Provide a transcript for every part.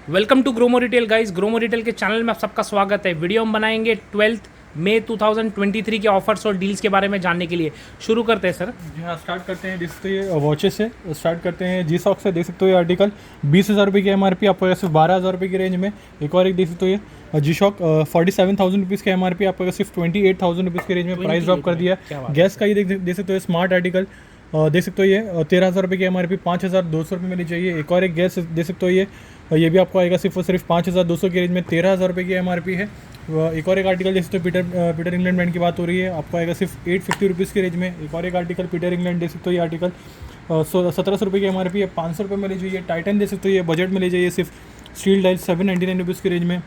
Welcome to Gromo retail guys. Gromo retail के channel में आप सबका स्वागत है। वीडियो हम बनाएंगे 12 मई 2023 के ऑफर्स और डील्स के बारे में जानने के लिए। शुरू करते हैं सर। जी हाँ, स्टार्ट करते हैं। देख सकते हैं वॉचेस से स्टार्ट करते हैं। जी सॉक से देख सकते हो ये आर्टिकल 20,000 रुपये की एमआरपी, आपको सिर्फ 12,000 रुपये की रेंज में। एक और एक देख सकते हो ये जी शॉक 47,000 रुपीज़ की एमआरपी, आपको सिर्फ 28,000 रुपीज़ की रेंज में प्राइस ड्रॉप कर दिया है। गैस का ये देख सकते हो स्मार्ट आर्टिकल देख सकते हो ये 13,000 रुपये की एमआरपी 5,200 रुपये मिलनी चाहिए। एक और एक गैस देख सकते हो ये भी आपको आएगा सिर्फ और सिर्फ 5,200 की रेंज में, 13,000 रुपये की एमआरपी है। एक और एक आर्टिकल जैसे तो पीटर इंग्लैंड ब्रांड की बात हो रही है, आपको आएगा सिर्फ 850 रुपीज़ की रेंज में। एक और एक आर्टिकल पीटर इंग्लैंड देख सकते हो ये आर्टिकल 1700 रुपये की एमआरपी है, 500 रुपये में ले जाइए। टाइटन देख सकते हो ये बजट में ले जाइए सिर्फ स्टील डाइल 799 रुपीज़ की रेंज में।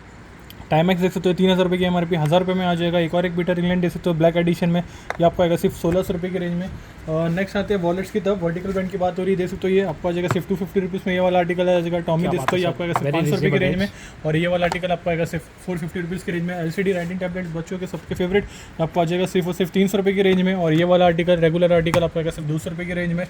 टाइमैक्स देख सकते हो 3,000 रुपये की एमआरपी 1,000 रुपये में आ जाएगा। एक और एक पीटर इंग्लैंड देख सकते हो ब्लैक एडिशन में, ये आपको आएगा सिर्फ 1,600 रुपये की रेंज में। नेक्स्ट आते हैं वॉलेट्स की तरफ। वर्टिकल ब्रांड की बात हो रही है, देख सकते हो ये आपको आ जाएगा सिर्फ 250 रुपीज़ में। ये वाला आर्टिकल आ जाएगा टॉमी देख सकते हो, ये आपको आएगा सिर्फ 500 रुपये की रेंज में। और ये वाला आर्टिकल आपको आएगा सिर्फ 450 रुपीज़ की रेंज में। एलसीडी राइटिंग टैबलेट बच्चों के सबके फेवरेट आपको आ जाएगा सिर्फ और सिर्फ 300 रुपये की रेंज में। और ये वाला आर्टिकल रेगुलर आर्टिकल आपको आएगा सिर्फ 200 रुपये की रेंज में।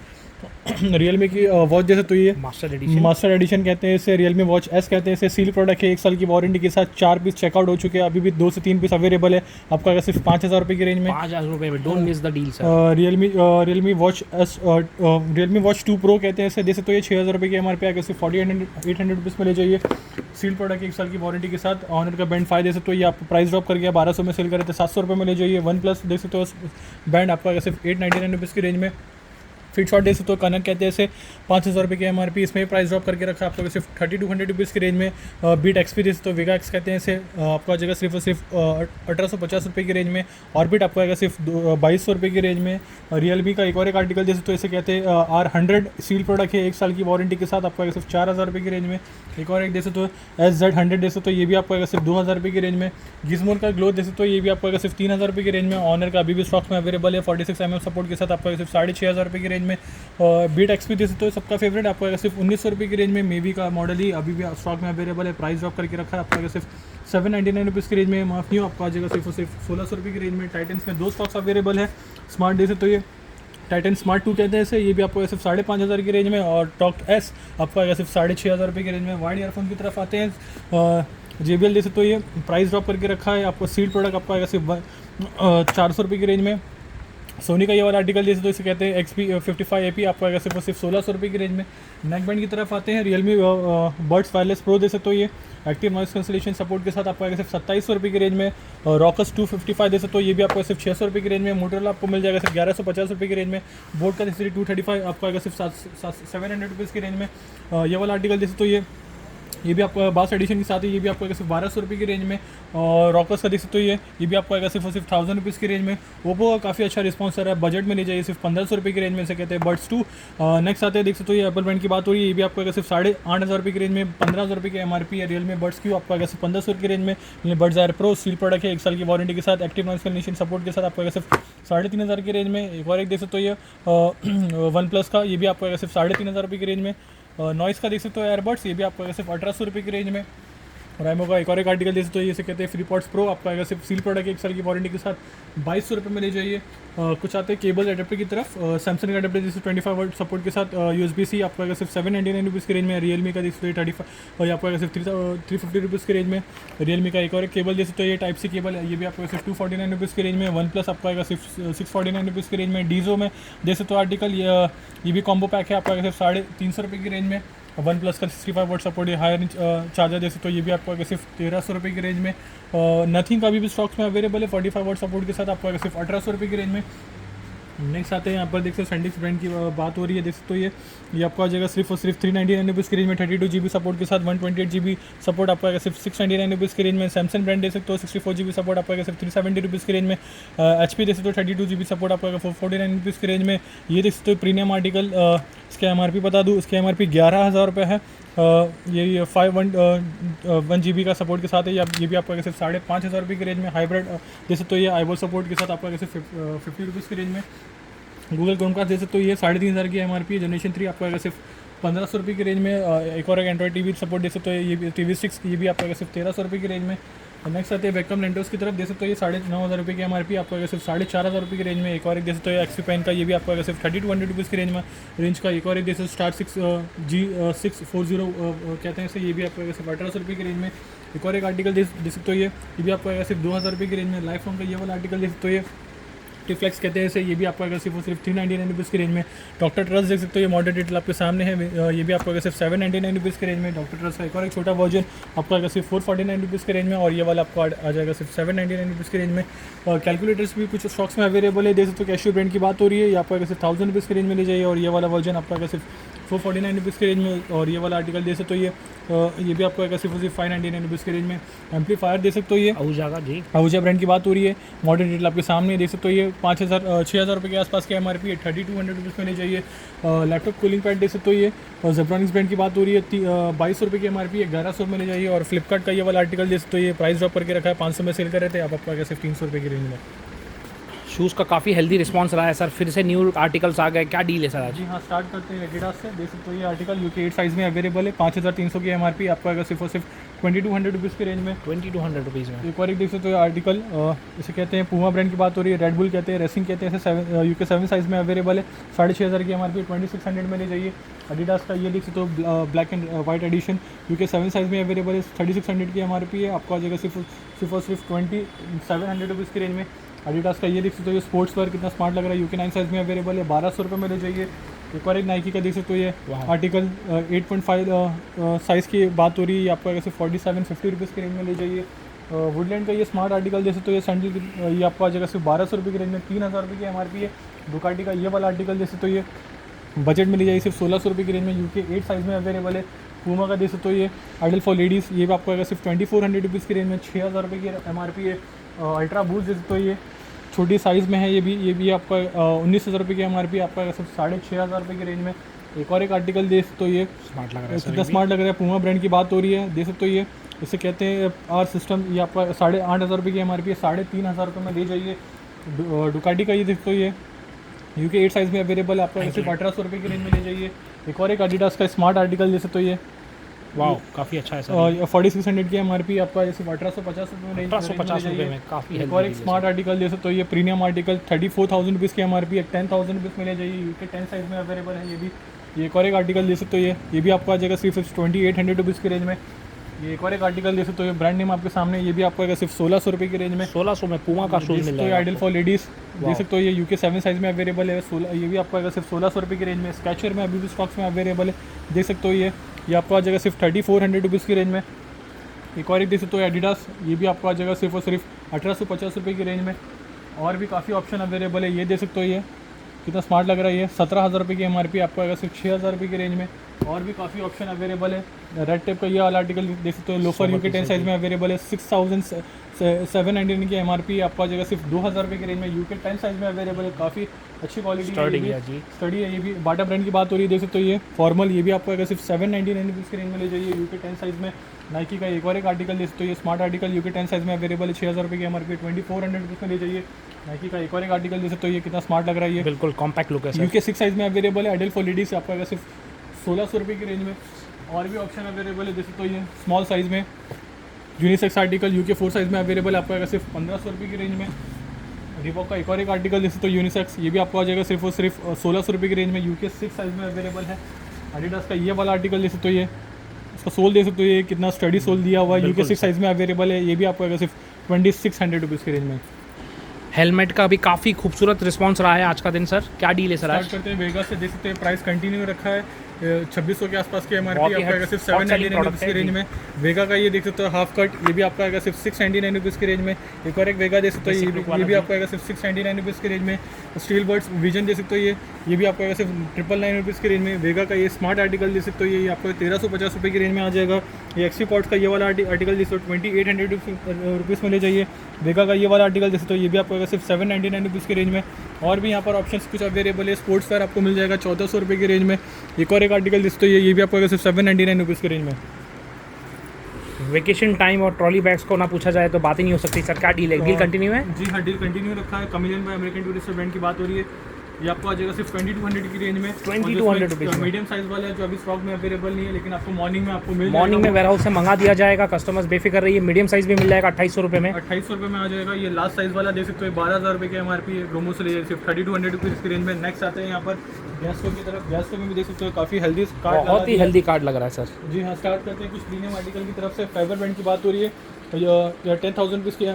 रियलमी की वॉच जैसे तो ये मास्टर एडिशन कहते हैं इसे, रियलमी वॉच एस कहते हैं इसे। सील प्रोडक्ट है, 1 साल की वारंटी के साथ। 4 पीस चेकआउट हो चुके हैं, अभी भी 2 से 3 पीस अवेलेबल है। आपको आएगा सिर्फ 5,000 रुपये की रेंज में। 5,000 रुपये में don't miss the deal sir. Realme watch S Realme watch 2 pro कहते हैं इसे, देख सकते हो ये 6,000 रुपये की एमआरपी आएगा सिर्फ 800 रुपीज़ में ले जाइए। सील प्रोडक्ट 1 साल की वारंटी के साथ। ऑनर का बैंड 5 देख सकते हो, ये आपको प्राइस ड्रॉप कर गया, 1200 में सेल करे थे, 700 रुपये में ले जाइए। वन प्लस देख सकते हो बैंड आपको आएगा सिर्फ 899 रुपीज़ की रेंज में। फिट शॉट देख सकते हो कनक कहते हैं इसे, 5,000 रुपये की एमआरपी, इसमें प्राइस ड्रॉप करके रखा है आपको सिर्फ 3200 रुपीज़ की रेंज में। बीट एक्सपी देख सकते हो, वेगा एक्स कहते हैं इसे, आपको आ जाएगा सिर्फ और सिर्फ 1,850 रुपये की रेंज में। ऑर्बिट आपको आएगा सिर्फ 2,200 रुपये की रेंज में। रियलमी का एक और एक आर्टिकल देख सकते हो, इसे कहते हैं R100 सील प्रोडक्ट है, 1 साल की वारंटी के साथ, आपको आएगा सिर्फ 4,000 रुपये की रेंज में। एक और एक देख सकते हो SZ100 देख सकते हो, ये भी आपको आएगा सिर्फ 2,000 रुपये की रेंज में। गिज़मोर का ग्लो देख सकते हो, ये भी आपको आएगा सिर्फ 3,000 रुपये की रेंज में। ऑनर का अभी भी स्टॉक में अवेलेबल है, 46 mm सपोर्ट के साथ, आपको आएगा सिर्फ 6,500 रुपये की रेंज में। बीट एक्सपी देख सकते हो सबका फेवरेट, आपको आएगा सिर्फ 1,900 रुपये की रेंज में। मेवी का मॉडल ही अभी भी स्टॉक में अवेलेबल है, प्राइस ड्रॉप करके रखा है, आपको आएगा सिर्फ 799 रुपीज़ की रेंज में। माफ नहीं हो, आपको आ जाएगा सिर्फ और सिर्फ 1,600 रुपये की रेंज में। टाइटन्स में 2 स्टॉक्स अवेलेबल है। स्मार्ट देख सकते हो ये टाइटन स्मार्ट 2 कहते हैं इसे, ये भी आपको सिर्फ 5,500 की रेंज में। और टॉक एस आपको आएगा सिर्फ 6,500 रुपये की रेंज में। वाइड ईयरफोन की तरफ आते हैं। JBL देख सकते हो, ये प्राइस ड्रॉप करके रखा है, आपको सील प्रोडक्ट आपको आएगा सिर्फ 400 रुपये की रेंज में। सोनी का ये वाला आर्टिकल जैसे तो इसे कहते हैं XP55AP, आपको आएगा सिर्फ 1,600 रुपये की रेंज में। नेक बैंड की तरफ आते हैं। रियलमी बड्स वायरलेस प्रो दे सकते हो, ये एक्टिव नॉइस कैंसलेशन सपोर्ट के साथ, आपको आएगा सिर्फ 2,700 रुपये की रेंज में। रॉकस 255 दे सकते हो, ये भी आपको सिर्फ 600 रुपये की रेंज में। मोटरोला आपको मिल जाएगा सिर्फ 1,150 रुपये की रेंज में। बोट का जैसे 235 आपको आएगा सिर्फ 700 रुपीज़ की रेंज में। ये वाला आर्टिकल जैसे तो ये भी आपको बास एडिशन के साथ है, ये भी आपको आएगा सिर्फ 1,200 रुपये की रेंज में। और रॉकर्स का देख सकते हो, ये भी आपको आएगा सिर्फ और सिर्फ 1,000 रुपीज़ की रेंज में। ओप्पो का काफ़ी अच्छा रिस्पॉन्स है, बजट में ले जाइए, सिर्फ 1,500 रुपये की रेंज में से कहते हैं बड्स 2। नेक्स्ट आते हैं, देख सकते हो ये एप्पल ब्रांड की बात हो रही है, ये भी आपको आएगा सिर्फ 8,500 रुपये की रेंज में। 1,500 रुपये की एमआरपी है। रियलमी बड्स क्यू आपको आएगा सिर्फ 1,500 की रेंज में। Buds air pro seal product है, 1 साल की वारंटी के साथ, एक्टिव नॉइस कैंसलेशन सपोर्ट के साथ, आपको आएगा सिर्फ 3,500 की रेंज में। एक और एक देख सकते हो ये वन प्लस का, ये भी आपको आएगा सिर्फ 3,500 रुपये की रेंज में। नॉइस का देख सकते हो एयरबड्स, ये भी आपको आएगा सिर्फ 1,800 रुपये की रेंज में। राइमो का एक और एक आर्टिकल देख सकते हो, ये कहते हैं फ्रीपॉड्स प्रो, आपको आएगा सिर्फ सील प्रोडक्ट 1 साल की वारंटी के साथ, 2,200 रुपये में ले जाइए। कुछ आते हैं केबल एडेप्टर की तरफ। सैमसंग का एडेप्टर जैसे 25 वाट सपोर्ट के साथ USB-C आपको आएगा सिर्फ 799 रुपीज़ की रेंज में। रियलमी का देख सकते हो 35 और ये आपको आएगा सिर्फ 350 रुपीज़ की रेंज में। रियलमी का एक और एक केबल देख सकते हो, ये टाइप सी केबल है, ये भी आपको सिर्फ 249 रुपीज़ की रेंज में। वन प्लस आपको आएगा सिर्फ 649 रुपीज़ की रेंज में। डीजो में देख सकते हो आर्टिकल, ये भी कॉम्बो पैक है, आपको आएगा सिर्फ 350 रुपये की रेंज में। वन प्लस का 65 वाट सपोर्ट है, हायर चार्जर देख सकते हो, ये भी आपको आएगा सिर्फ 1,300 रुपये की रेंज में। नथिंग का भी स्टॉक्स में अवेलेबल है, 45 वाट सपोर्ट के साथ, आपको आएगा सिर्फ 1,800 रुपये की रेंज में। नेक्स्ट आते हैं, यहाँ पर देख सकते हो सैंडिक्स ब्रांड की बात हो रही है, देख सकते हो ये आपको आ जाएगा सिर्फ और सिर्फ 399 रुपीज़ की रेंज में। 32 GB सपोर्ट के साथ, 128 GB सपोर्ट आपको आएगा सिर्फ 699 रुपीज़ की रेंज में। सैमसंग ब्रांड देख सकते हो 64 GB सपोर्ट आपको आएगा सिर्फ 370 रुपीज़ की रेंज में। HP देख सकते हो 32 GB सपोर्ट आपको आएगा 449 रुपीज़ की रेंज में। ये देख सकते हो प्रीमियम आर्टिकल, इसका MRP बता दूँ, इसकी MRP 11,000 रुपये है। ये 1 GB का सपोर्ट के साथ है, ये भी आपको आएगा सिर्फ 5,500 रुपये की रेंज में। हाइब्रिड देख सकते हो, ये आईबॉल सपोर्ट के साथ आपको आएगा सिर्फ 50 रुपीज़ की रेंज में। गूगल क्रोमकास्ट दे सकते हो, ये 3,500 की MRP है। जनरेशन 3 आपको आएगा सिर्फ 1,500 रुपये की रेंज में। एक और एक एंड्रॉइड TV सपोर्ट दे सकते हो, ये TV 6, ये भी आपको आएगा सिर्फ 1,300 रुपये की रेंज में। नेक्स्ट आते हैं वेकम लेंटोस की तरफ। दे सकते हो ये 9,500 रुपये की MRP आपको अगर सिर्फ 4,500 रुपये की रेंज में। एक और एक दे सकते हो एक्सी पेन का, ये भी आपको अगर सिर्फ 3200 रुपीज़ की रेंज का। एक और एक दे सकते स्टार 6G640 कहते हैं इसे, ये भी आपको अगर सिर्फ 1800 रुपये की रेंज में। एक और एक आर्टिकल दे सकते हो ये भी आपको अगर सिर्फ 2000 रुपये की रेंज में। लाइफ लॉन्ग का ये वाला आर्टिकल दे सकते हो ये टिफ्लेक्स कहते हैं इसे, ये भी आपको अगर सिर्फ 399 रुपीज़ की रेंज में। डॉक्टर ट्रस्ट देख सकते हो, ये मॉडल डिटेल आपके सामने है, ये भी आपको अगर सिर्फ 799 रुपीज़ की रेंज में। डॉक्टर ट्रस्ट का एक और एक छोटा वर्जन आपको अगर सिर्फ 449 रुपीज़ की रेंज में, और ये वाला आपको आ जाएगा सिर्फ 799 रुपीज़ की रेंज में। और कैलकुलेटर्स भी कुछ स्टॉक्स में अवेलेबल है। देख सकते हो कैशियो ब्रांड की बात हो रही है, ये आपको अगर सिर्फ 1000 रुपीज़ की रेंज में ले जाइए, और ये वाला वर्जन आपका अगर सिर्फ 449 रुपीज़ की रेंज में। और ये वाला आर्टिकल दे सकते हो ये भी आपको अगर सिर्फ 599 रुपीज़ की रेंज में। एम्पलीफायर दे सकते हो ये आहूजा ब्रांड की बात हो रही है, मॉडल डिटेल आपके सामने देख सकते हो ये 6,000 रुपये के आसपास की MRP है, 3200 रुपीज़ में ले जाइए। लैपटॉप कूलिंग पैड दे सकते हो ये, और जेब्रॉनिक्स ब्रांड की बात हो रही है, 2200 रुपये की MRP है, 1100 में ले जाइए। और फ्लिपकार्ट का ये वाला आर्टिकल दे सकते हो ये प्राइस ड्रॉप करके रखा है, 500 में सेल कर रहे थे, अब आपका सिर्फ 300 रुपये की रेंज में। शूज़ का काफ़ी हेल्दी रिस्पांस रहा है सर, फिर से न्यू आर्टिकल्स आ गए, क्या डील है सर आज? जी हाँ, स्टार्ट करते हैं एडिडास से। देख सकते हो ये आर्टिकल UK 8 साइज़ में अवेलेबल है, 5300 की MRP आपको अगर सिर्फ और सिर्फ 2200 रुपीज़ की रेंज में। 2200 रुपीज़ में। एक और एक देख सकते हो आर्टिकल, इसे कहते हैं पूमा ब्रांड की बात हो रही है, रेड बुल कहते हैं, रेसिंग कहते हैं, इसे UK 7 साइज़ में अवेलेबल है, 6,500 की MRP, 2600 में ले जाइए। एडिडास का ये देख सकते हो black and white edition UK 7 size में अवेलेबल है, 3600 की MRP है, आपको आ जाएगा सिर्फ और सिर्फ 2700 रुपीज़ की रेंज में। एडिडास का ये देख सकते हो ये स्पोर्ट्स वेयर कितना स्मार्ट लग रहा है, UK 9 साइज़ में अवेलेबल है, 1200 रुपये में ले जाइए। एक और एक नाइकी का देख सकते हो ये आर्टिकल 8.5 साइज़ की बात हो रही है, आपको अगर सिर्फ 4750 रुपीज़ की रेंज में ले जाइए। वुडलैंड का ये स्मार्ट आर्टिकल देख सकते हो ये सैंडल, ये आपको आ जाएगा सिर्फ 1200 रुपये की रेंज में, 3000 रुपये की MRP है। डुकाटी का ये वाला आर्टिकल देख सकते हो ये बजट में ले जाइए, सिर्फ 1600 रुपये की रेंज में, UK 8 साइज़ में अवेलेबल है। पूमा का देख सकते हो ये आइडल फॉर लेडीज़, ये भी आपको अगर सिर्फ 2400 रुपीज़ की रेंज में, 6000 रुपये की MRP है। अल्ट्रा बूस्ट देख सकते हो ये छोटी साइज़ में है, ये भी आपका 19,000 रुपये की MRP, आपका सिर्फ 6500 रुपये की रेंज में। एक और एक आर्टिकल देख सकते हो ये स्मार्ट लग रहा है, कितना स्मार्ट लग रहा है, पूमा ब्रांड की बात हो रही है, देख सकते हो ये इसे कहते हैं आर सिस्टम, ये आपका 8,500 रुपये की MRP है, 3,500 रुपये में ले जाइए। डुकाटी का ये देख सकते हो ये UK 8 साइज़ में अवेलेबल है, आपका सिर्फ 1800 रुपये की रेंज में ले जाइए। एक और एक एडिडास का स्मार्ट आर्टिकल देख सकते हो ये, वाह काफ़ी अच्छा है सर। 4600 की MRP आपका सिर्फ 1850 रुपये में 1850 रुपये में काफ़ी। एक और एक स्मार्ट आर्टिकल दे सकते हो ये प्रीमियम आर्टिकल 34,000 रुपीज़ की MRP है, 10,000 रुपीज़ में ले जाइए, UK 10 साइज़ में अवेलेबल है ये भी। ये एक और एक आर्टिकल दे सकते हो ये भी आपको आ जाएगा सिर्फ 2800 रुपीज़ की रेंज में। ये एक और एक आर्टिकल दे सकते हो ये ब्रांड नेम आपके सामने, ये भी आपको आएगा सिर्फ 1600 रुपये की रेंज में। 1600 में पूमा का शूज़ मिल जाएगा। आइडल फॉर लेडीज़ देख सकते हो ये UK 7 साइज़ में अवेलेबल है, ये भी आपको आएगा सिर्फ 1600 रुपये की रेंज में। स्केचर में अभी भी स्टॉक्स में अवेलेबल है, देख सकते हो ये आपको आ जाएगा सिर्फ 3400 रुपीज़ की रेंज में। एक और एक देख सकते हो एडिडास, ये भी आपको आ जाएगा सिर्फ और सिर्फ 1850 रुपये की रेंज में। और भी काफ़ी ऑप्शन अवेलेबल है, ये देख सकते हो ये कितना स्मार्ट लग रहा है, ये 17,000 रुपये की MRP, आपको आएगा सिर्फ 6,000 रुपये की रेंज में। और भी काफ़ी ऑप्शन अवेलेबल है। रेड टेप का ये वाला आर्टिकल देख सकते हो, लोफर UK 10 साइज़ में अवेलेबल है, 6,799 की MRP, आपको आ जाएगा सिर्फ 2,000 रुपये की रेंज में। UK 10 साइज़ में अवेलेबल है, काफ़ी अच्छी क्वालिटी स्टडी है ये भी। बाटा ब्रांड की बात हो रही है, देख सकते हो ये फॉर्मल, ये भी आपको अगर सिर्फ 799 रुपीज़ की रेंज में ले जाइए, UK 10 साइज़ में। नाइकी का एक और एक आर्टिकल देख सकते हो ये स्मार्ट आर्टिकल UK 10 साइज़ में अवेलेबल है, 6,000 रुपये की MRP, 2400 रुपीज़ में ले जाइए। नाइकी का एक और एक आर्टिकल देख सकते हो ये कितना स्मार्ट लग रहा है, ये बिल्कुल कॉम्पैक्ट लुक है, UK 6 साइज़ में अवेलेबल है। आइडल फॉर लेडीज़ आपको अगर सिर्फ 1600 रुपये की रेंज में। और भी ऑप्शन अवेलेबल है, देख सकते हो ये स्मॉल साइज़ में यूनिसेक्स आर्टिकल UK 4 साइज़ में अवेलेबल है, आपको आएगा सिर्फ 1500 रुपये की रेंज में। रिबॉक का एक और एक आर्टिकल देख सकते हो यूनिसेक्स, ये भी आपको आ जाएगा सिर्फ और सिर्फ 1600 रुपये की रेंज में, UK 6 साइज़ में अवेलेबल है। एडिडास का ये वाला आर्टिकल देख सकते हो ये, इसका सोल देख सकते हो ये कितना स्टडी सोल दिया हुआ है, UK 6 साइज़ में अवेलेबल है, ये भी आपको आएगा सिर्फ 2600 रुपीज़ की रेंज में। हेलमेट का भी काफ़ी खूबसूरत रिस्पांस रहा है आज का दिन सर, क्या डील है सर आज? स्टार्ट करते हैं वेगा से, देख सकते हैं प्राइस कंटिन्यू रखा है, 2600 के आसपास की MRP, आपका आएगा सिर्फ 799 रुपीज़ की रेंज में। वेगा का ये देख सकते हो हाफ कट, ये भी आपका आएगा सिर्फ 699 रुपीज़ की रेंज में। एक और एक वेगा देख सकते हो ये भी आपको आएगा सिर्फ 699 रुपीज़ की रेंज में। स्टील बर्ड्स विजन देख सकते हो ये भी आपको आएगा सिर्फ 999 रुपीज़ की रेंज में। वेगा का ये स्मार्ट आर्टिकल देख सकते हो ये आपको 1350 रुपये की रेंज में आ जाएगा। ये एक्सी पॉट्स का ये वाला आर्टिकल देख सकते हो 2800 रुपीज़ में ले जाइए। वेगा का ये वाला आर्टिकल देख सकते हो ये भी आपको आएगा सिर्फ 799 रुपीज़ की रेंज में। और भी यहाँ पर ऑप्शंस कुछ अवेलेबल है, स्पोर्ट्स वेयर आपको मिल जाएगा 1400 रुपये की रेंज में। एक और एक आर्टिकल देख सकते हो ये भी आपको सिर्फ 799 रुपीज़ की रेंज में। वेकेशन टाइम और ट्रॉली बैग्स को ना पूछा जाए तो बात ही नहीं हो सकती सर, क्या डील है? डील कंटिन्यू है? जी हाँ, डील कंटिन्यू रखा है। Chameleon bye American tourist brand की बात हो रही है, ये आपको आ जाएगा सिर्फ 2200 की रेंज में। 2200 रुपीज़ में। मीडियम साइज़ वाला है जो अभी स्टॉक में अवेलेबल नहीं है, लेकिन आपको मॉर्निंग में आपको मिल जाएगा। मॉर्निंग में वेयर हाउस से मंगा दिया जाएगा, कस्टमर्स बेफिक्र रहिए। मीडियम साइज़ भी मिल जाएगा 2800 रुपये में। 2800 रुपये में आ जाएगा। ये लास्ट साइज़ वाला देख सकते हो 12000 रुपये की MRP है। ग्रोमो से लीजिए सिर्फ 3200 रुपीज़ की रेंज में। नेक्स्ट आते हैं यहाँ पर गैसको की तरफ। गैसको में भी देख सकते हो काफ़ी हेल्दी कार्ड, बहुत ही हेल्दी कार्ड लग रहा है सर। जी हाँ, स्टार्ट करते हैं कुछ प्रीमियम आर्टिकल की तरफ से। फाइबर बैंड की बात हो रही है, 10,000 रुपीज़ की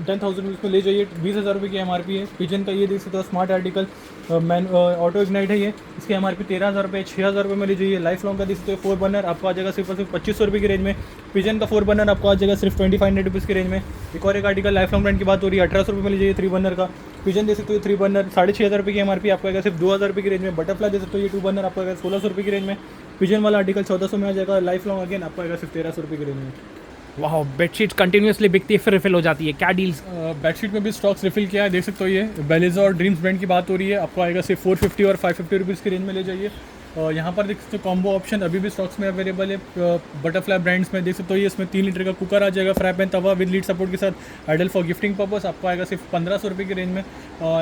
10,000 रुपीज़ में ले जाइए। 20,000 रुपये की MRP है। पिजन का ये देख सकते हो smart article, man auto ignite है ये। इसकी MRP 13,000 रुपये, 6,000 रुपये में ले जाइए। लाइफ लॉन्ग का देख सकते हो 4 बर्नर आपको आ जाएगा सिर्फ और सिर्फ 2500 रुपये की रेंज में। पिजन का 4 बर्नर आपको आ जाएगा सिर्फ 2500 रुपीज़ की रेंज में। एक और एक आर्टिकल लाइफ लॉन्ग ब्रांड की बात हो रही है, 1800 रुपये में ले जाइए 3 बर्नर का। पिजन दे सकते हो 3 बर्नर 6,500 रुपये की MRP आपको आएगा सिर्फ 2,000 रुपये की रेंज में। बटरफ्लाई दे सकते हो ये 2 बर्नर आपको आएगा 1600 रुपये की रेंज में। पिजन वाला आर्टिकल 1400 में आ जाएगा। लाइफ लॉन्ग अगेन आपको आएगा सिर्फ 1300 रुपये की रेंज में। वाह, बेडशीट कंटिन्यूसली बिकती है फिर रिफिल हो जाती है, क्या डील्स? बेडशीट में भी स्टॉक्स रिफिल किया है, देख सकते हो। ये बेलिजा और ड्रीम्स ब्रांड की बात हो रही है, आपको आएगा सिर्फ 450 और 550 रुपीज़ की रेंज में ले जाइए। यहाँ पर देख सकते हो कॉम्बो ऑप्शन अभी भी स्टॉक्स में अवेलेबल है। बटरफ्लाई ब्रांड्स में देख सकते हो ये इसमें 3 लीटर का कुकर आ जाएगा, fry pan Tawa with lead support के साथ, आइडल फॉर गिफ्टिंग पर्पस, आपको आएगा सिर्फ 1500 रुपये की रेंज में।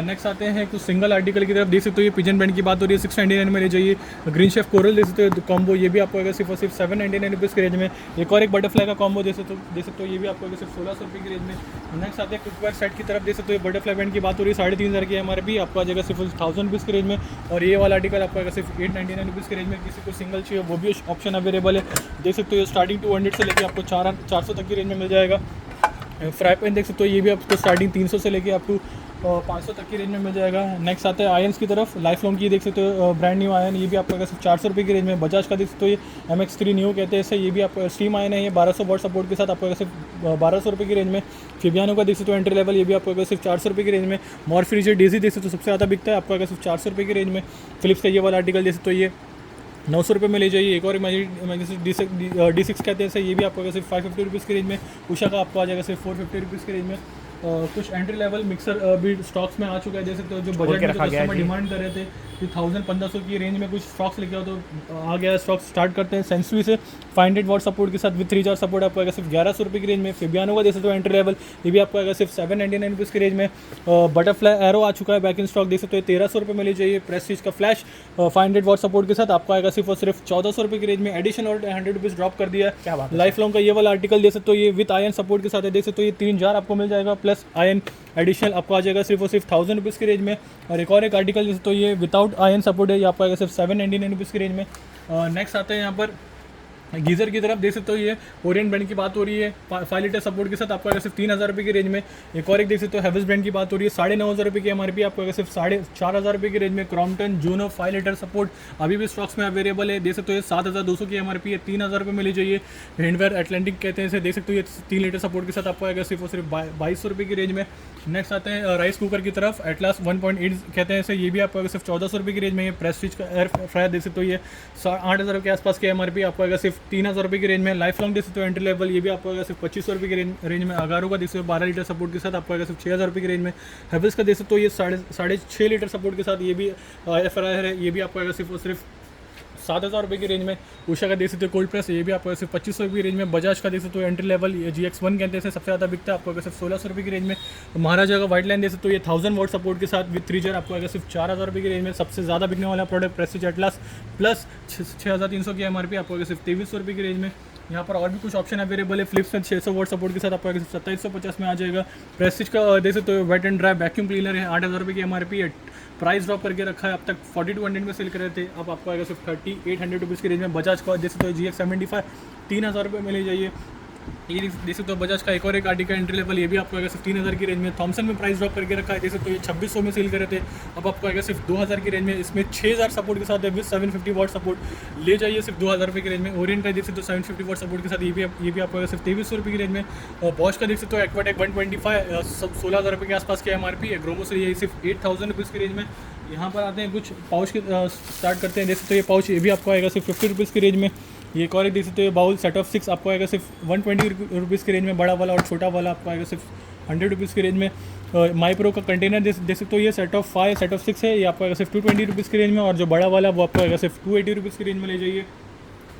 नेक्स्ट आते हैं कुछ सिंगल आर्टिकल की तरफ। देख सकते हो ये पिजन ब्रांड की बात हो रही है, 699 में ले जाइए। ग्रीन शेफ कोरल देख सकते हो कॉम्बो, ये भी आपको आएगा सिर्फ और सिर्फ 799 रुपीज़ की रेंज में। एक और एक बटरफ्लाई का कॉम्बो देख सकते हो ये भी आपको आएगा सिर्फ 1600 रुपये की रेंज में। नेक्स्ट आते हैं कुकवेयर सेट की तरफ। देख सकते हो बटरफ्लाई ब्रांड की बात हो रही है, 3500 की MRP आपको आ जाएगा सिर्फ 1000 रुपीज़ की रेंज में। और ये वाला आर्टिकल आपको आएगा सिर्फ 899 रुपीज़ की रेंज में। किसी को सिंगल चाहिए वो भी ऑप्शन अवेलेबल है। देख सकते हो स्टार्टिंग 200 से लेके आपको 400 तक की रेंज में मिल जाएगा। फ्राई पैन देख सकते हो ये भी आपको स्टार्टिंग 300 से लेके आप टू 500 तक की रेंज में मिल जाएगा। नेक्स्ट आते हैं आयन्स की तरफ। लाइफ लॉन्ग की देख सकते हो ब्रांड न्यू आयन, ये भी आपको आएगा सिर्फ 400 रुपये की रेंज में। बजाज का देख सकते हो ये MX3 न्यू कहते हैं इसे, ये भी आपको स्टीम आयन है। ये 1200 वॉट सपोर्ट के साथ आपको आएगा सिर्फ 1200 रुपये की रेंज में। फिबियानो का देख सकते हो एंट्री लेवल, ये भी आपको आएगा सिर्फ 400 रुपये की रेंज में। मॉर्फ्रीजर डेजी देख सकते हो सबसे ज़्यादा बिकता है, आपको आएगा सिर्फ 400 रुपये की रेंज में। फिलिप्स का ये वाला आर्टिकल देख सकते हो ये 900 रुपये में ले जाइए। एक और D6 कहते हैं इसे, ये भी आपको आएगा सिर्फ 550 रुपीज़ की रेंज में। उषा का आपको आ जाएगा सिर्फ 450 रुपीज़ की रेंज में। कुछ एंट्री लेवल मिक्सर भी स्टॉक्स में आ चुका है, देख सकते हो जो बजट में कस्टमर डिमांड कर रहे थे कि 1500 की रेंज में कुछ स्टॉक्स लेके आओ, तो आ गया स्टॉक। स्टार्ट करते हैं सेंसुई से 500 वॉट सपोर्ट के साथ विद 3 जार सपोर्ट आपको आएगा सिर्फ 1100 रुपये की रेंज में। फिबियानो का देख सकते हो एंट्री लेवल, ये भी आपको आएगा सिर्फ 799 रुपीज़ की रेंज में। बटरफ्लाई एरो आ चुका है बैक इन स्टॉक, देख सकते हो 1300 रुपये में ले जाइए। प्रेस्टीज का फ्लैश 500 वॉट सपोर्ट के साथ आपको आएगा सिर्फ और सिर्फ 1400 रुपये की रेंज में। एडिशन और 100 रुपीज़ ड्रॉप कर दिया है। क्या बात। लाइफ लॉन्ग का ये वाला आर्टिकल देख सकते हो ये विद आयन सपोर्ट के साथ है, देख सकते हो ये 3 जार आपको मिल जाएगा प्लस आयन एडिशनल आपको आ जाएगा सिर्फ और सिर्फ 1000 रुपीज़ की रेंज में। और एक और एक आर्टिकल जैसे तो ये विदाउट आयन सपोर्ट है, ये आपको आएगा सिर्फ 799 रुपीज़ की रेंज में। नेक्स्ट आते हैं यहाँ पर गीज़र की तरफ। देख सकते हो ये ओरिएंट ब्रांड की बात हो रही है, 5 लीटर सपोर्ट के साथ आपको आएगा सिर्फ 3000 रुपये की रेंज में। एक और एक देख सकते हो हैवेल्स ब्रांड की बात हो रही है, 9,500 रुपये की MRP आपको आएगा सिर्फ 4,500 रुपये की रेंज में। क्रॉम्पटन जूनो 5 लीटर सपोर्ट अभी भी स्टॉक्स में अवेलेबल है, देख सकते हो ये 7,200 की MRP है, 3,000 रुपये में ले जाइए। हैंडवेयर एटलांटिक कहते हैं इसे, देख सकते हो ये 3 लीटर सपोर्ट के साथ आपको आएगा सिर्फ और सिर्फ 2200 रुपये की रेंज में। नेक्स्ट आते हैं राइस कुकर की तरफ, एटलास 1.8 कहते हैं इसे, ये भी आपको आएगा सिर्फ 1400 रुपये की रेंज में। ये प्रेस्टीज का एयर फ्रायर देख सकते हो ये 8,000 के आसपास की MRP आपको आएगा सिर्फ 3,000 रुपये की रेंज में। लाइफ लॉन्ग देख सकते हो एंट्री लेवल, ये भी आपको आएगा सिर्फ 2500 रुपये की रेंज में। अगारो का देख सकते हो 12 लीटर सपोर्ट के साथ आपको आएगा सिर्फ 6,000 रुपये की रेंज में। हैवेल्स का देख सकते हो ये 6.5 लीटर सपोर्ट के साथ, ये भी FRR है, ये भी आपको आएगा सिर्फ और सिर्फ 7,000 रुपये की रेंज में। उषा का देख सकते हो कोल्ड प्रेस, ये भी आपको सिर्फ 2500 रुपये की रेंज में। बजाज का देख सकते हो एंट्री लेवल, ये GX1 कहते हैं सबसे ज़्यादा बिकता है, आपको सिर्फ 1600 रुपये की रेंज में। महाराजा का व्हाइट लाइन देख सकते हो ये 1000 वॉट सपोर्ट के साथ विद 3 जार आपको आएगा सिर्फ 4,000 रुपये की रेंज में। सबसे ज़्यादा बिकने वाला प्रोडक्ट प्रेस्टीज एटलास प्लस 6,300 की MRP आपको आएगा सिर्फ 2300 रुपये की रेंज में। यहाँ पर और भी कुछ ऑप्शन अवेलेबल है, फ्लिप्स में 600 वॉट सपोर्ट के साथ आपको आएगा 2750 में आ जाएगा। प्रेस्टीज का देख सकते हो wet and dry vacuum cleaner है, 8,000 रुपये की MRP है, प्राइस ड्रॉप करके रखा है, अब तक 4200 में सेल कर रहे थे, अब आपको आएगा सिर्फ 3800 रुपीज़ की रेंज में। बजाज का देख सकते हो GX75 3,000 रुपये में ले जाइए। ये देख सकते हो बजाज का एक और एक आर्टिकल एंट्री लेवल, ये भी आपको आएगा सिर्फ 3,000 की रेंज में। थॉमसन में प्राइस ड्रॉप करके रखा है, देख सकते हो ये 2600 में सेल कर रहे थे, अब आपको आएगा सिर्फ 2,000 की रेंज में। इसमें 6,000 सपोर्ट के साथ है विद 750 वॉट सपोर्ट, ले जाइए सिर्फ 2,000 रुपये की रेंज में। ओरिएंट का देख सकते हो 750 वॉट सपोर्ट के साथ, ये भी आपको आएगा सिर्फ 2300 रुपये की रेंज में। बॉश का देख सकते हो एक्वाटेक 125 16,000 रुपये के आसपास की MRP है। ग्रोमो से ये सिर्फ 8,000 रुपीज़ की रेंज में। यहाँ पर आते हैं कुछ पाउच के स्टार्ट करते हैं। देख सकते हो ये पाउच, ये भी आपको आएगा सिर्फ 50 रुपीज़ की रेंज में। ये एक और एक देख सकते हो बाउल सेट ऑफ 6 आपको आएगा सिर्फ 120 रुपीज़ की रेंज में, बड़ा वाला, और छोटा वाला आपको आएगा सिर्फ 100 रुपीज़ की रेंज में। माई प्रो का कंटेनर देख सकते हो ये सेट ऑफ 5 सेट ऑफ 6 है, ये आपको आएगा सिर्फ 220 रुपीज़ की रेंज में, और जो बड़ा वाला वो आपको आएगा सिर्फ 280 रुपीज़ की रेंज में ले जाइए।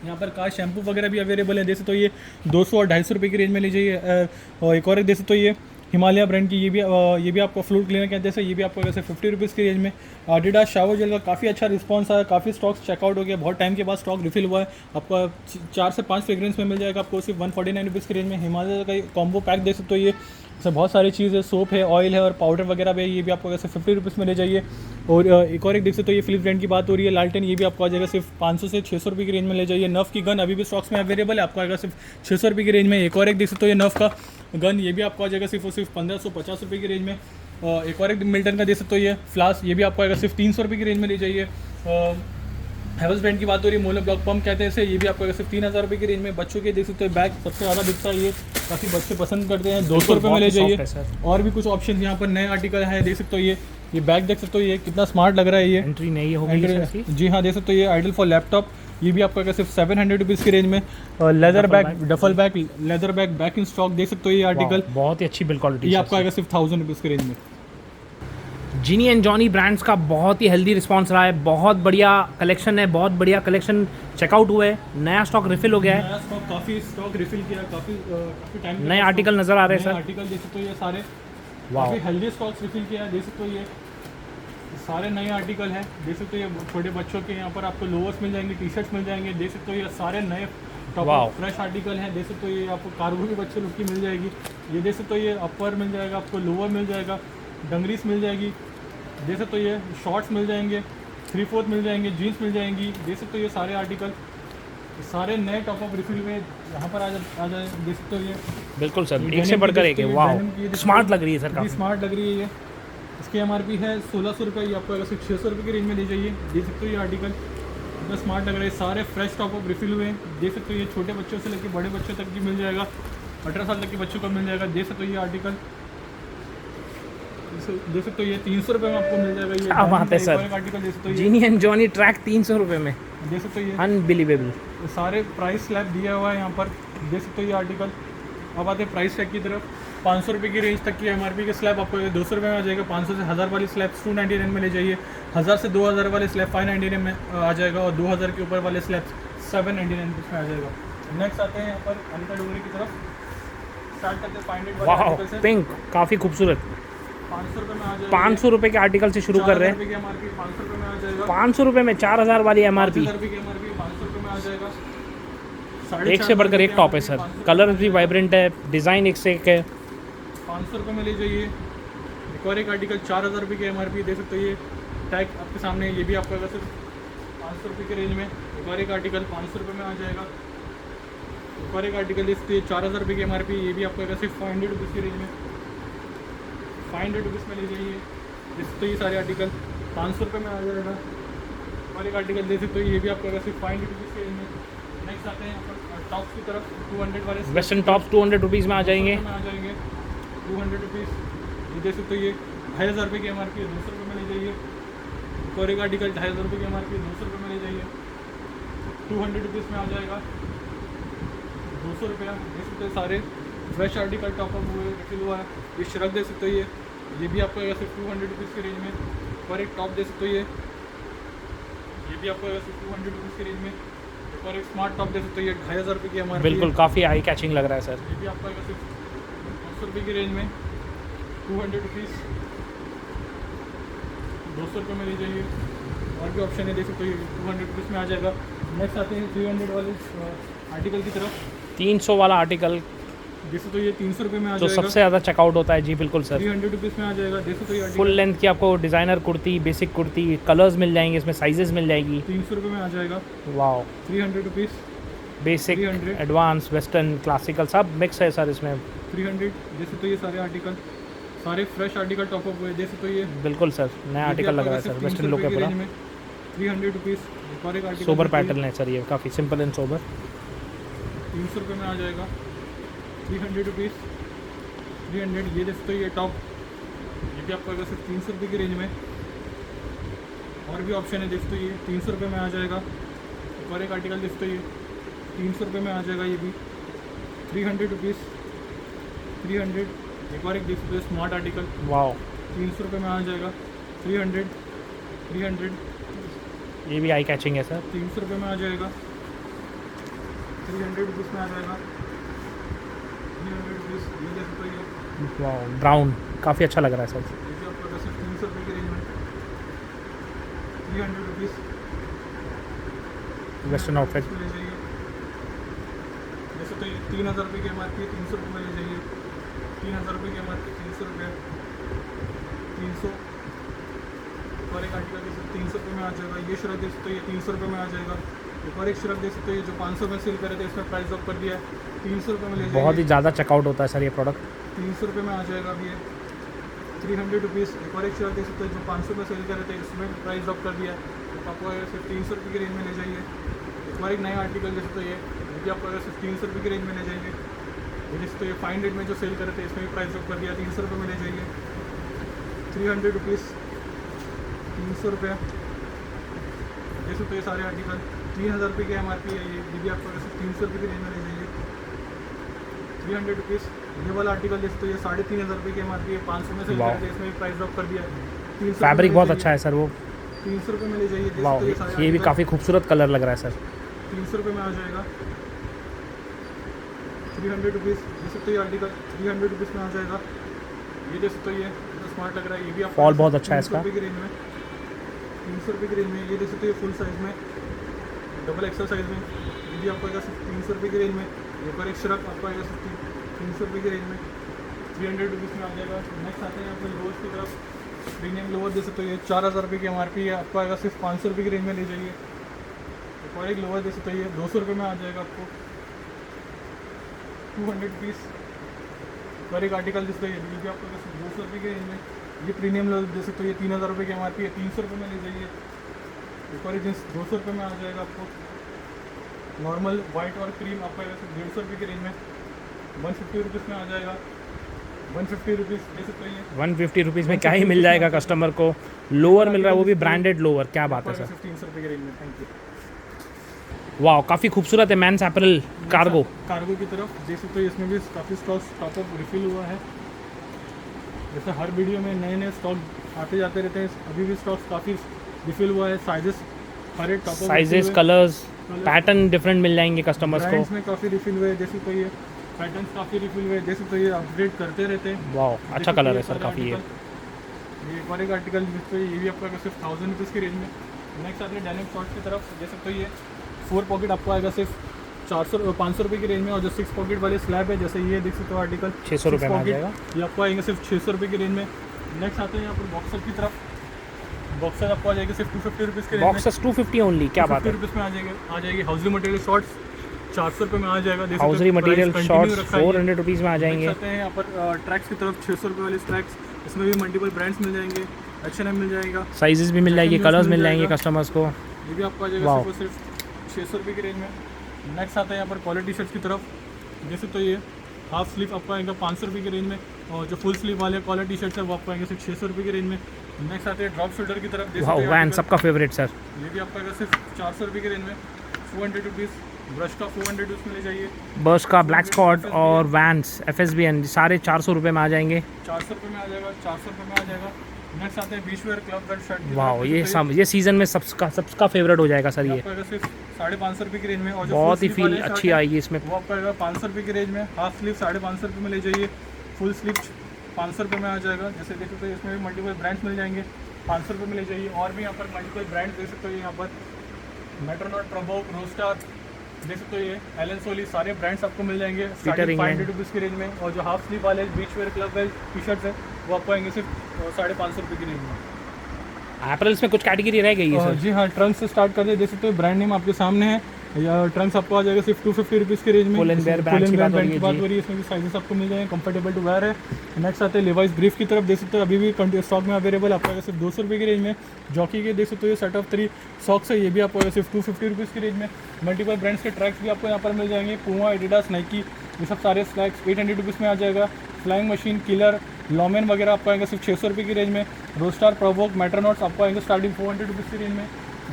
यहाँ पर कार शैम्पू वगैरह भी अवेलेबल है, देख सकते हो ये 200 और 250 रुपये की रेंज में ले जाइए। और एक और एक देख सकते हो ये हिमालय ब्रांड की ये भी आपको फ्लूट क्लीनर कहते हैं, ये भी आपको वैसे 50 रुपीज़ की रेंज में। एडिडास शावर जेल का काफ़ी अच्छा रिस्पांस आया, काफ़ी स्टॉक्स चेकआउट हो गया, बहुत टाइम के बाद स्टॉक रिफिल हुआ है। आपको 4 से 5 फ्रेग्रेंस में मिल जाएगा आपको सिर्फ 149 रुपीज़ की रेंज में। हिमालय का कॉम्बो पैक देख सकते हो, ये इसमें बहुत सारी चीज़ है, सोप है, ऑयल है और पाउडर वगैरह भी है। ये भी आपको वैसे 50 रुपीज़ में ले जाइए। और एक और एक देख सकते हो, ये फिलिप्स ब्रांड की बात हो रही है, लालटेन, ये भी आपको आ जाएगा सिर्फ 500 से 600 रुपये की रेंज में ले जाइए। नफ की गन अभी भी स्टॉक्स में अवेलेबल है, आपको आएगा सिर्फ 600 रुपये की रेंज में। एक और एक देख सकते हो, ये नफ का गन, ये भी आपको आ जाएगा सिर्फ 1550 रुपये की रेंज में। एक और एक मिल्टन का देख सकते हो, ये फ्लास्क, ये भी आपको आएगा सिर्फ 300 रुपये की रेंज में ले जाइए। हैवेल्स ब्रांड की बात हो रही है, मोनो ब्लॉक पंप कहते हैं इसे, ये भी आपको आएगा सिर्फ 3000 रुपये की रेंज में। बच्चों के देख सकते हो, बैग सबसे ज़्यादा बिकता है, ये काफ़ी बच्चे पसंद करते हैं, 200 रुपये में ले जाइए। और भी कुछ ऑप्शन यहाँ पर नए आर्टिकल है, देख सकते हो, ये बैग देख सकते हो, ये कितना स्मार्ट लग रहा है। ये एंट्री नहीं होगी जी हाँ, देख सकते हो, ये आइडल फॉर लैपटॉप, ये भी आपको सिर्फ 700 रुपीज़ की रेंज में। Leather bag, duffel bag, leather bag back in stock देख सकते हो, ये आर्टिकल बहुत ही अच्छी बिल्ड क्वालिटी, ये आपको आएगा सिर्फ 1000 रुपीज़ की रेंज में। जिनी एंड जॉनी ब्रांड्स का बहुत ही हेल्दी रिस्पांस रहा है, बहुत बढ़िया कलेक्शन है, बहुत बढ़िया कलेक्शन चेकआउट हुआ है, नया स्टॉक रिफिल हो गया है, नया स्टॉक काफ़ी स्टॉक रिफिल किया, काफ़ी टाइम नए आर्टिकल नज़र आ रहे हैं सर। आर्टिकल देख सकते हो, ये सारे काफ़ी हेल्दी स्टॉक्स रिफिल किया है, देख सकते हो, ये सारे नए आर्टिकल हैं। देख सकते हो, ये छोटे बच्चों के यहाँ पर आपको लोअर्स मिल जाएंगे, टी शर्ट्स मिल जाएंगे, देख सकते हो, ये सारे नए टॉप फ्रेश आर्टिकल हैं। देख सकते हो, ये आपको कार्गो भी बच्चे लोग की मिल जाएगी, ये देख सकते हो, ये अपर मिल जाएगा आपको, लोअर मिल जाएगा, डंगरीस मिल जाएगी, देख सकते हो, ये शॉर्ट्स मिल जाएंगे, 3/4 मिल जाएंगे, जीन्स मिल जाएंगी, देख सकते हो, ये सारे आर्टिकल सारे नए टॉप अप रिफिल में यहाँ पर आ जाए, देख सकते हो, ये बिल्कुल सर, एक से बढ़कर एक है, वाह स्मार्ट लग रही है सर, काफ़ी स्मार्ट लग रही है। ये इसकी MRP है 1600 रुपये, ये आपको अगर सिर्फ 600 रुपये की रेंज में ले जाइए। देख सकते हो, ये आर्टिकल इतना स्मार्ट लग रहा है, सारे फ्रेश टॉप अप रिफिल हुए हैं। देख सकते हो, ये छोटे बच्चों से लेकर बड़े बच्चों तक की मिल जाएगा, 18 साल तक के बच्चों को मिल जाएगा। देख सकते हो, ये आर्टिकल देख सकते हो, ये 300 रुपये में आपको मिल जाएगा। ये क्या बात है सर, आर्टिकल देख सकते हो, जिनी एंड जॉनी ट्रैक 300 रुपये में, देख सकते हो, ये अनबिलीवेबल, सारे प्राइस स्लैब दिया हुआ है यहाँ पर, देख सकते हो, ये आर्टिकल। अब आते हैं प्राइस टैग की तरफ, 500 रुपये की रेंज तक की MRP के स्लैब आपको 200 रुपये में आ जाएगा। 500 से 1000 वाली स्लैब 299 में ले जाइए, 1000 से 2000 वाले स्लैब 599 में आ जाएगा, और 2000 के ऊपर वाले स्लैब 799 में आ जाएगा। नेक्स्ट आते हैं यहाँ पर अनिता डोगरी की तरफ, स्टार्ट करते हैं 500 वाले से। पिंक काफ़ी खूबसूरत, 500 रुपये में आ जाएगा, 500 रुपये के आर्टिकल से शुरू कर रहे हैं, 500 रुपये में आ जाएगा, 500 रुपये में 4000 वाली MRP, 500 रुपये में आ जाएगा। एक से बढ़कर एक टॉप है सर, कलर भी वाइब्रेंट है, डिज़ाइन एक से एक है, 500 रुपये में ले जाइए। एक और एक आर्टिकल 4000 रुपये की MRP, दे सकते हो, ये टैग आपके सामने, ये भी आपको अगर सिर्फ 500 रुपये की रेंज में। एक और एक आर्टिकल 500 रुपये में आ जाएगा। एक और एक आर्टिकल दे सकते हो, 4000 रुपये की MRP, ये भी आपको अगर सिर्फ 500 रुपीज़ की रेंज में, 500 रुपीज़ में ले जाइए। दे सकते हो, ये सारे आर्टिकल 500 रुपये में आ जाएगा। और एक आर्टिकल दे सकते हो, ये भी आपको अगर सिर्फ 500 रुपीज़ की रेंज में। नेक्स्ट आते हैं यहाँ पर टॉप्स की तरफ, 200 वाले वेस्टर्न टॉप्स 200 रुपीज़ में आ जाएंगे, 200 रुपीज़। ये देख सकते हो, ये 2500 रुपये की MRP है, 200 रुपये में ले जाइए। एक और एक आर्टिकल 2500 रुपये की MRP है, 200 रुपये में ले जाइए, 200 रुपीज़ में आ जाएगा, 200 रुपया। देख सकते हो, सारे फ्रेश आर्टिकल टॉपअप हुए, रिफिल हुआ है। ये श्रग देख सकते हो, ये भी आपको अगर सिर्फ 200 रुपीज़ की रेंज में। और एक टॉप देख सकते हो, ये भी आपको अगर सिर्फ 200 रुपीज़ की रेंज में। और एक स्मार्ट टॉप देख सकते हो, ये 2500 रुपये की MRP, बिल्कुल काफ़ी आई कैचिंग लग रहा है सर, ये भी आपको अगर सिर्फ 200 रुपये की रेंज में, 200 रुपीज़, 200 रुपये में ले जाइए। और भी ऑप्शन है, देख सकते हो, 200 रुपीज़ में आ जाएगा। नेक्स्ट आते हैं 300 वाले आर्टिकल की तरफ, 300 वाला आर्टिकल जैसे तो ये 300 रुपये में आ जो जाएगा, सबसे ज़्यादा चेकआउट होता है, जी बिल्कुल सर, 300 रुपीज़ में आ जाएगा। जैसे तो ये फुल लेंथ की आपको designer kurti, basic kurti, colours मिल जाएंगे, इसमें साइजेस मिल जाएगी, 300 रुपये में आ जाएगा, वाह, 300 rupees, basic 300 advance western classical सब मिक्स है सर इसमें, 300। जैसे तो ये सारे आर्टिकल, सारे फ्रेश आर्टिकल टॉपअप हुए। जैसे तो ये बिल्कुल सर, नया आर्टिकल लग रहा है सर, वेस्टर्न लुक है पूरा, 300 रुपीज़। और एक आर्टिकल सोबर पैटर्न है सर, ये काफ़ी सिंपल एंड सोबर, 300 रुपये में आ जाएगा, 300 रुपीज़, 300। ये जैसे तो ये टॉप, ये भी आपको अगर सिर्फ 300 रुपये की रेंज में। और भी ऑप्शन है, जैसे तो ये 300 रुपये में आ जाएगा। और एक आर्टिकल जैसे तो ये 300 रुपये में आ जाएगा, ये भी 300 रुपीज़, 300। एक और एक देख सकते हो, स्मार्ट आर्टिकल, वाह, 300 रुपये में आ जाएगा, 300, 300, ये भी आई कैचिंग है सर, 300 रुपये में आ जाएगा, 300 रुपीज़ में आ जाएगा, 300 रुपीज़। ये जैसे तो ये ब्राउन काफ़ी अच्छा लग रहा है सर। ये भी आपको सिर्फ 300 रुपये की रेंज में, 300 रुपीज़ वेस्टर्न आउटफिट। ले जाइए। जैसे तो ये 3000 रुपये की MRP 300 रुपये में ले जाइए। 3000 रुपये की MRP 300 रुपये, 300 और एक आर्टिकल जैसे 300 रुपये में आ जाएगा। ये श्रग देख सकते हो, ये 300 रुपये में आ जाएगा। एक और एक श्रग देख सकते हो, ये जो 500 में सेल कर रहे थे इसमें प्राइस ड्रॉप कर दिया है, 300 रुपये में ले जाइए। बहुत ही ज़्यादा चेकआउट होता है सर ये प्रोडक्ट। 300 रुपये में आ जाएगा अभी ये, 300 रुपीज़। एक और एक श्रग देख सकते हो, जो 500 में सेल कर रहे थे इसमें प्राइस ड्रॉप कर दिया है, तो आपको अगर सिर्फ 300 रुपये की रेंज में ले जाइए। एक और एक नया आर्टिकल देख सकते हो, ये भी आपको अगर सिर्फ 300 रुपये की रेंज में ले जाइए। ये देख सकते हो, ये 500 में जो सेल कर रहे थे इसमें भी प्राइस ड्रॉप कर दिया, 300 रुपये में ले जाइए। 300 रुपीज़, 300 रुपये। देख सकते हो ये सारे आर्टिकल 3000 रुपये की MRP है। ये भी आपको अगर सिर्फ 300 रुपये की रेंज में ले जाइए। 300 रुपीज़। ये वाला आर्टिकल देख सकते हो, ये 3500 रुपये की MRP है, 500 में सेल कर रहे थे इसमें भी प्राइस ड्रॉप कर दिया है, 300 फैब्रिक बहुत अच्छा है सर वो। 300 रुपये में ले जाइए। देख वाह, सकते हो सारे ये भी आर्टिकल काफ़ी खूबसूरत कलर लग रहा है सर। 300 रुपये में आ जाएगा। 300 रुपीज़। देख सकते हो ये आर्टिकल 300 रुपीज़ में आ जाएगा। ये देख सकते हो, ये स्मार्ट लग रहा है। ये भी आपको फॉल बहुत अच्छा है इसका। 300 रुपये की रेंज में, 300 रुपये की रेंज में। ये देख सकते हो, ये फुल साइज़ में, डबल एक्सल साइज़ में। ये भी आपको आएगा सिर्फ 300 रुपये की रेंज में। एक और एक श्रग आपको आएगा सिर्फ 300 रुपये की रेंज में, 300 रुपीज़ में आ जाएगा। नेक्स्ट आते हैं यहाँ पर लोअर्स की तरफ। प्रीमियम लोअर देख सकते हो, ये 4000 रुपये की MRP है, आपको आएगा सिर्फ 500 रुपये की रेंज में ले जाइए। एक और एक लोअर देख सकते हो, ये 200 रुपये में आ जाएगा आपको, 200 रुपीज़। और एक आर्टिकल देख सकते हो, ये भी आपको आएगा सिर्फ 200 रुपये की रेंज में। ये प्रीमियम लोअर देख सकते हो, ये 3000 रुपये की MRP है, 300 रुपये में ले जाइए। एक और एक जींस 200 रुपये में आ जाएगा आपको। नॉर्मल वाइट और क्रीम आपको आएगा सिर्फ 150 रुपये की रेंज में, 150 रुपीज़ में आ जाएगा। 150 रुपीज़ दे सकते हैं। 150 रुपीज़ में क्या ही मिल जाएगा कस्टमर को। लोअर मिल रहा है, वो भी ब्रांडेड लोअर, क्या बात है सर। 300 रुपये की रेंज में। Thank you. वाह, काफ़ी खूबसूरत है मैंस एपरल कार्गो। कार्गो की तरफ देख सकते हो, इसमें भी काफ़ी स्टॉक टॉपअप रिफिल हुआ है। जैसे हर वीडियो में नए नए स्टॉक आते जाते रहते हैं, अभी भी स्टॉक्स काफ़ी रिफिल हुआ है। साइजेस हर एक top up, sizes, colours, pattern different मिल जाएंगे कस्टमर्स को। इसमें काफ़ी रिफिल हुए, जैसे तो ये पैटर्न्स काफ़ी रिफिल हुए, जैसे तो ये अपग्रेड करते रहते हैं। वाह, अच्छा कलर है सर काफ़ी ये। एक और एक आर्टिकल जिसको ये भी आपको आएगा सिर्फ 1000 रुपीज़ की रेंज में। नेक्स्ट आते हैं डेनिम शॉर्ट्स की तरफ। जैसे तो ये 4 पॉकेट आपको आएगा सिर्फ 500 रुपये की रेंज में, और जो 6 पॉकेट वाले स्लैब है जैसे ये देख सकते हो आर्टिकल 600 रुपये में आ जाएगा। ये आपको आएंगे सिर्फ 600 रुपये की रेंज में। नेक्स्ट आते हैं यहाँ पर बॉक्सर की तरफ। बॉक्सर आपको आ जाएगी सिर्फ 250 रुपीज़ की रेंज में। बॉक्सर्स 250 ओनली, क्या बात है। 250 रुपीज़ में आ जाएगी। हाउसरी मटेरियल शॉर्ट्स 400 रुपये में आ जाएगा। हाउसरी मटेरियल शॉर्ट्स 400 रुपीज़ में आ जाएंगे। आते हैं यहाँ पर ट्रैक्स की तरफ, 600 रुपये वाले ट्रैक्स, इसमें भी मल्टीपल ब्रांड्स मिल जाएंगे, H&M मिल जाएगा, साइजेस भी मिल जाएगी, कलर्स मिल जाएंगे कस्टमर्स को। ये भी आपको आ जाएगा सिर्फ 600 रुपये की रेंज में। नेक्स्ट आता है यहाँ पर कॉलर टी शर्ट्स की तरफ। जैसे तो ये हाफ स्लीव आपको आएगा 500 रुपये की रेंज में, और जो फुल स्लीव वाले कॉलर टी शर्ट्स है वो आपको आएंगे सिर्फ 600 रुपये की रेंज में। नेक्स्ट आते हैं ड्रॉप शोल्डर की तरफ। वाह, वैन सबका फेवरेट सर। ये भी आपको आएगा सिर्फ 400 रुपये की रेंज में, 400 रुपीज़। ब्रश का 400 रुपीज़ में ले जाइए। बर्स का ब्लैक स्पॉट और वैंस FSBN सारे 400 रुपये में आ जाएंगे। 400 रुपये में आ जाएगा, 400 रुपये में आ जाएगा। नेक्स्ट आते हैं बीच वेयर क्लब बेल्ट शर्ट। वाह, ये सीज़न में सबका फेवरेट हो जाएगा सर। ये सिर्फ 550 रुपये की रेंज में, और जो बहुत ही फील अच्छी आएगी इसमें। वो आपको आएगा 500 रुपये की रेंज में। हाफ स्लीव 550 रुपये में ले जाइए, फुल स्लीव 500 रुपये में आ जाएगा। जैसे देख सकते हो इसमें भी मल्टीपल ब्रांड्स मिल जाएंगे, 500 रुपये में ले जाइए। और भी यहाँ पर मल्टीपल ब्रांड्स देख सकते हो, यहाँ पर मेट्रोनॉट, प्रभोक, रोस्टार देख सकते हो, ये एलन सोली, सारे ब्रांड्स आपको मिल जाएंगे 500 रुपीज़ की रेंज में। और जो हाफ स्लीव वाले beach wear club wear T shirts है वो आपको आएंगे सिर्फ 550 रुपये की रेंज में। एपरल्स में कुछ कैटेगरी रह गई है सर? जी हाँ, ट्रंक से स्टार्ट कर दे। देख सकते हो ब्रांड नेम आपके सामने है। या ट्रंक्स आपको आ जाएगा सिर्फ 250 रुपीज़ की रेंज में। पुल एंड बेयर ब्रांड की बात हो रही है। इसमें भी साइजेस आपको मिल जाएंगे, कंफर्टेबल टू वेयर है। नेक्स्ट आते हैं लेवाइस ब्रीफ की तरफ। देख सकते हो अभी भी स्टॉक में अवेलेबल आपको आएगा सिर्फ 200 रुपये की रेंज में। जॉकी के देख सकते हो ये सेट ऑफ 3 सॉक्स है, ये भी आपको आएगा सिर्फ 250 रुपीज़ की रेंज में। मल्टीपल ब्रांड्स के ट्रैक्स भी आपको यहाँ पर मिल जाएंगे, पूमा, एडिडास, नाइकी, ये सब सारे स्लैक्स 800 रुपीज़ में आ जाएगा। फ्लाइंग मशीन, किलर, लॉमेन वगैरह आपको आएंगे सिर्फ 600 रुपये की रेंज में। रोस्टार, प्रवोक, मेट्रोनॉट्स आपको आएंगे स्टार्टिंग 400 रुपीज़ की रेंज में।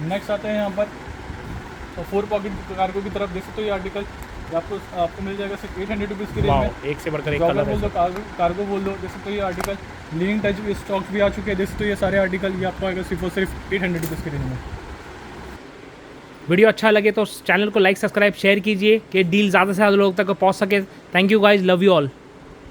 नेक्स्ट आते हैं यहाँ पर 4 पॉकेट कार्गो की तरफ। देख सकते हो ये आर्टिकल आपको मिल जाएगा सिर्फ 800 रुपीज़ की रेंज में। एक से बढ़कर एक कलर बोल दो, कार्गो बोल दो। देख सकते हो ये आर्टिकल लीनिंग टच स्टॉक्स भी आ चुके हैं। देख सकते हो ये सारे आर्टिकल ये आपको आएगा सिर्फ और सिर्फ 800 रुपीज़ की रेंज में। वीडियो अच्छा लगे तो चैनल को लाइक, सब्सक्राइब, शेयर कीजिए कि डील ज़्यादा से ज़्यादा लोगों तक पहुँच सके। Thank you guys, love you all.